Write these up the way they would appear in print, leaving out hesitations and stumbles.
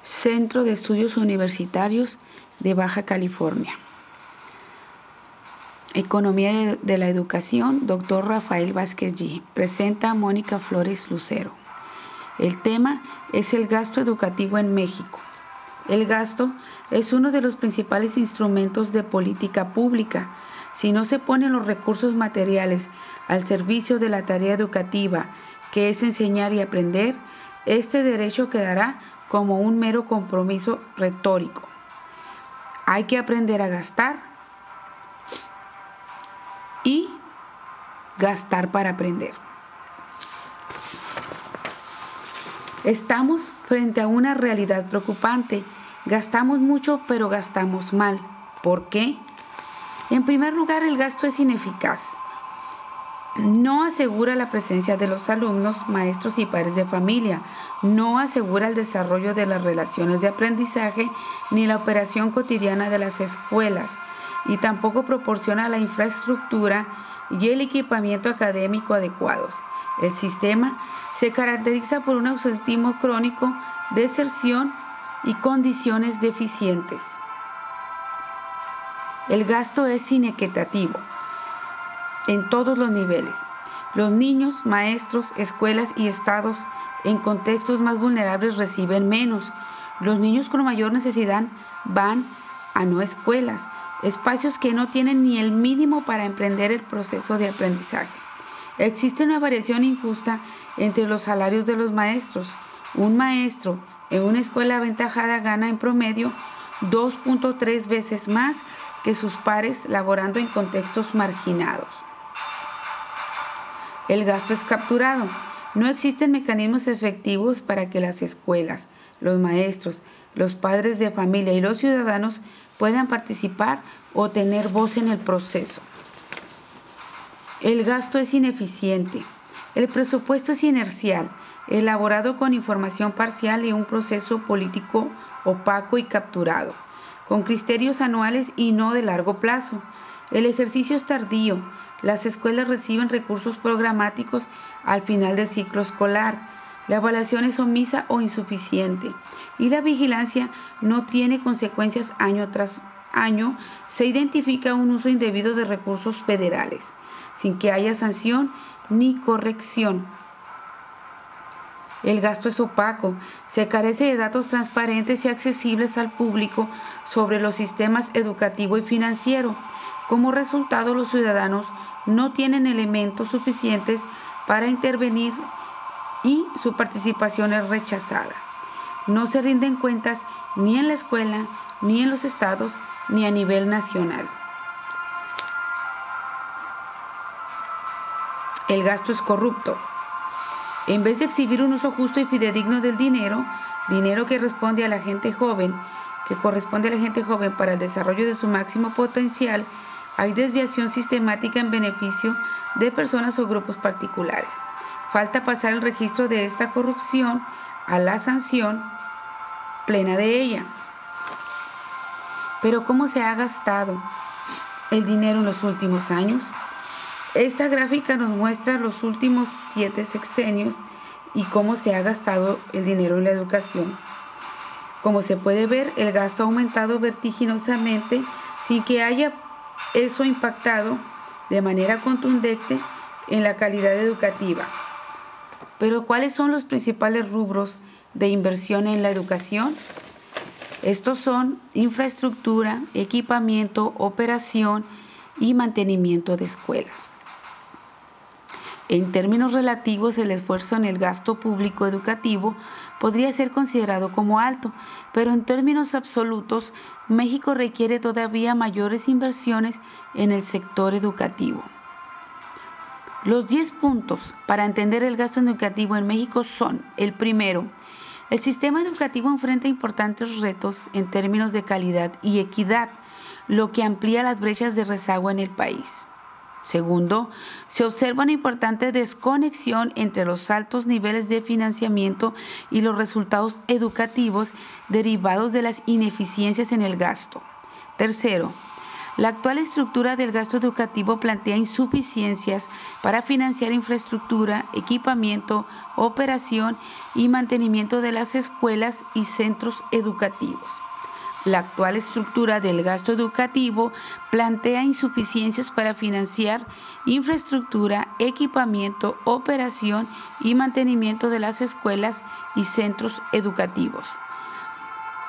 Centro de Estudios Universitarios de Baja California. Economía de la Educación, Dr. Rafael Vázquez G. Presenta Mónica Flores Lucero. El tema es el gasto educativo en México. El gasto es uno de los principales instrumentos de política pública. Si no se ponen los recursos materiales al servicio de la tarea educativa, que es enseñar y aprender, este derecho quedará como un mero compromiso retórico. Hay que aprender a gastar y gastar para aprender. Estamos frente a una realidad preocupante. Gastamos mucho, pero gastamos mal. ¿Por qué? En primer lugar, el gasto es ineficaz. No asegura la presencia de los alumnos, maestros y padres de familia. No asegura el desarrollo de las relaciones de aprendizaje ni la operación cotidiana de las escuelas. Y tampoco proporciona la infraestructura y el equipamiento académico adecuados. El sistema se caracteriza por un ausentismo crónico, deserción y condiciones deficientes. El gasto es inequitativo en todos los niveles. Los niños, maestros, escuelas y estados en contextos más vulnerables reciben menos. Los niños con mayor necesidad van a no escuelas, espacios que no tienen ni el mínimo para emprender el proceso de aprendizaje. Existe una variación injusta entre los salarios de los maestros. Un maestro en una escuela aventajada gana en promedio 2.3 veces más que sus pares laborando en contextos marginados. El gasto es capturado. No existen mecanismos efectivos para que las escuelas, los maestros, los padres de familia y los ciudadanos puedan participar o tener voz en el proceso. El gasto es ineficiente. El presupuesto es inercial, elaborado con información parcial y un proceso político opaco y capturado, con criterios anuales y no de largo plazo. El ejercicio es tardío. Las escuelas reciben recursos programáticos al final del ciclo escolar. La evaluación es omisa o insuficiente y la vigilancia no tiene consecuencias año tras año. Se identifica un uso indebido de recursos federales, sin que haya sanción ni corrección. El gasto es opaco. Se carece de datos transparentes y accesibles al público sobre los sistemas educativo y financiero. Como resultado, los ciudadanos no tienen elementos suficientes para intervenir y su participación es rechazada. No se rinden cuentas ni en la escuela, ni en los estados, ni a nivel nacional. El gasto es corrupto. En vez de exhibir un uso justo y fidedigno del dinero que corresponde a la gente joven para el desarrollo de su máximo potencial, hay desviación sistemática en beneficio de personas o grupos particulares. Falta pasar el registro de esta corrupción a la sanción plena de ella. Pero ¿cómo se ha gastado el dinero en los últimos años? Esta gráfica nos muestra los últimos 7 sexenios y cómo se ha gastado el dinero en la educación. Como se puede ver, el gasto ha aumentado vertiginosamente sin que haya eso impactado de manera contundente en la calidad educativa. Pero ¿cuáles son los principales rubros de inversión en la educación? Estos son infraestructura, equipamiento, operación y mantenimiento de escuelas. En términos relativos, el esfuerzo en el gasto público educativo podría ser considerado como alto, pero en términos absolutos, México requiere todavía mayores inversiones en el sector educativo. Los 10 puntos para entender el gasto educativo en México son: el primero, el sistema educativo enfrenta importantes retos en términos de calidad y equidad, lo que amplía las brechas de rezago en el país. Segundo, se observa una importante desconexión entre los altos niveles de financiamiento y los resultados educativos derivados de las ineficiencias en el gasto. Tercero, La actual estructura del gasto educativo plantea insuficiencias para financiar infraestructura, equipamiento, operación y mantenimiento de las escuelas y centros educativos. La actual estructura del gasto educativo plantea insuficiencias para financiar infraestructura, equipamiento, operación y mantenimiento de las escuelas y centros educativos.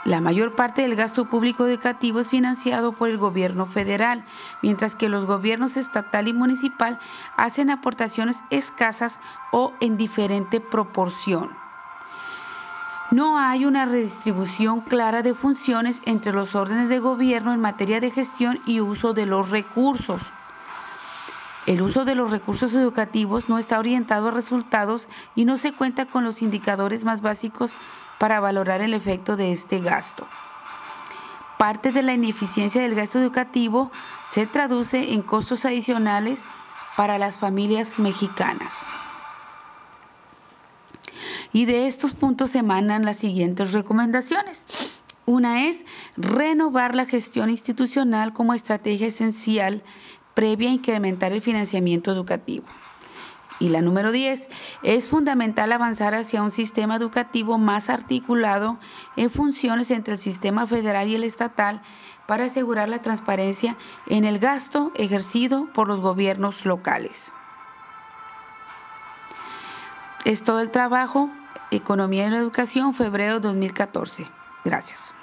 La mayor parte del gasto público educativo es financiado por el gobierno federal, mientras que los gobiernos estatal y municipal hacen aportaciones escasas o en diferente proporción. No hay una redistribución clara de funciones entre los órdenes de gobierno en materia de gestión y uso de los recursos. El uso de los recursos educativos no está orientado a resultados y no se cuenta con los indicadores más básicos para valorar el efecto de este gasto. Parte de la ineficiencia del gasto educativo se traduce en costos adicionales para las familias mexicanas. Y de estos puntos emanan las siguientes recomendaciones. Una es renovar la gestión institucional como estrategia esencial previa a incrementar el financiamiento educativo. Y la número 10, es fundamental avanzar hacia un sistema educativo más articulado en funciones entre el sistema federal y el estatal para asegurar la transparencia en el gasto ejercido por los gobiernos locales. Es todo el trabajo, Economía y la Educación, febrero 2014. Gracias.